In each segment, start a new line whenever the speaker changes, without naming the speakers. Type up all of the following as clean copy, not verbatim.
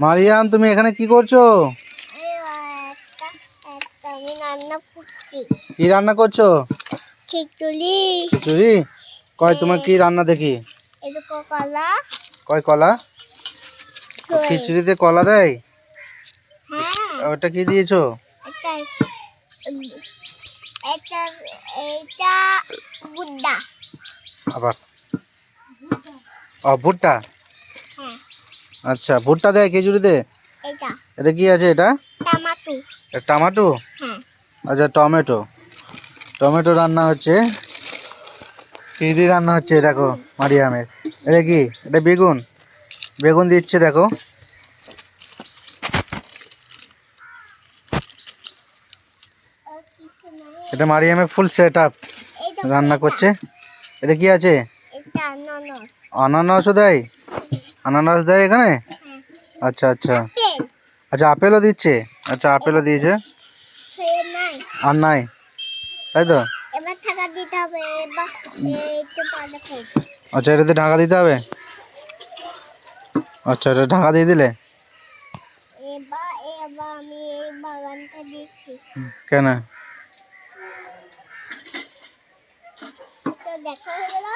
মারিয়াম, তুমি এখানে কি করছো?
আমি রান্না করছি।
কি রান্না করছো?
খিচুড়ি।
খিচুড়ি? তোমার কি রান্না দেখি?
এদিকে কলা।
কলা? খিচুড়িতে কলা দেয়?
হ্যাঁ।
ওটা কি দিয়েছো?
এটা এটা এটা বুড্ডা।
আবার ভুট্টা?
হ্যাঁ।
আচ্ছা, ভুট্টা দেয় খিচুড়িতে? এটা কি আছে? এটা
টমেটো।
টমেটো?
হ্যাঁ।
আচ্ছা, টমেটো রান্না হচ্ছে। কি দিয়ে রান্না হচ্ছে দেখো মারিয়ামের? এটা কি? এটা বেগুন দিচ্ছে দেখো। এটা মারিয়ামের ফুল সেট আপ রান্না করছে। এটা কি আছে?
এটা আনারস।
আনারসও দেয়? আনারস দেয় এখানে?
হ্যাঁ।
আচ্ছা আচ্ছা।
আপেল।
আচ্ছা, আপেলও দিচ্ছে? আচ্ছা, আপেলও দিয়েছে। আর নাই, তাই তো?
এবার ঢাকা দিতে হবে। এবার একটু পাটা খাইব।
আচ্ছা, এটাতে ঢাকা দিতে হবে? আচ্ছা, এটা ঢাকা দিয়ে দিলে?
এবার এবার আমি এই বাগানটা দিচ্ছি।
কেন?
তো দেখা হয়ে গেল।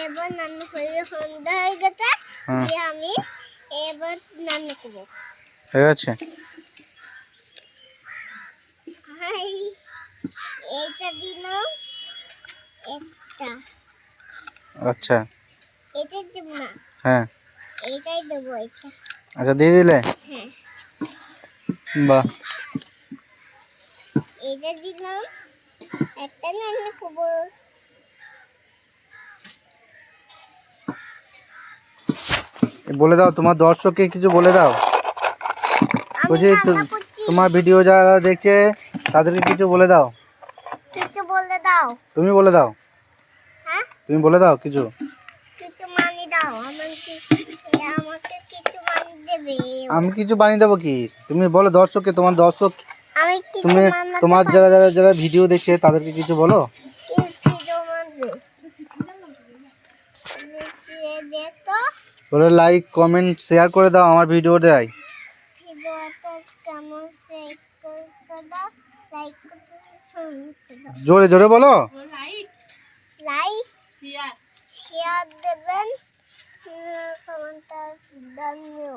এবার রান্না হয়ে সন্ধ্যা হয়ে গেছে। আমি এবার রান্না করবো।
হয়ে গেছে?
হাই, এইটা দিলাম একটা।
আচ্ছা।
এটা দেব না।
হ্যাঁ।
এইটাই দেবো এটা।
আচ্ছা, দিয়ে দিলে?
হ্যাঁ।
বাহ।
এটা দিলাম একটা রান্না করবো।
বলে দাও, তোমার দর্শককে কিছু বলে দাও।
আমি রান্না করছি।
তোমার ভিডিও যারা দেখছে তাদেরকে কিছু বলে দাও।
কিছু বলে দাও।
তুমি বলে দাও।
হ্যাঁ,
তুমি বলে দাও কিছু।
কিছু মানি দাও। আমাকে কিছু মানি দেবে।
আমি কিছু বানিয়ে দেবো কি? তুমি বলো দর্শককে, তোমার দর্শক,
আমি কিছু
তুমি
বানাতে
তোমার
পারি।
যারা ভিডিও দেখছে তাদেরকে কিছু বলো।
কিছু বানাতে। দেখো
বলে লাইক কমেন্ট শেয়ার করে দাও আমার ভিডিও দেয়।
ভিডিওটা কেমন শেয়ার করে দাও। লাইক করে দাও।
জোরে জোরে বলো।
লাইক শেয়ার দেবেন। কমেন্টটা দাও।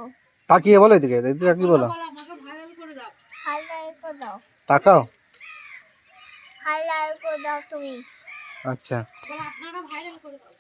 তাকিয়ে বলো, এদিকে এদিকে তাকিয়ে বলো।
হাইলাইট করে দাও।
তাকাও।
হাইলাইট করে দাও তুমি।
আচ্ছা।
আপনারা ভাইরাল করে দাও।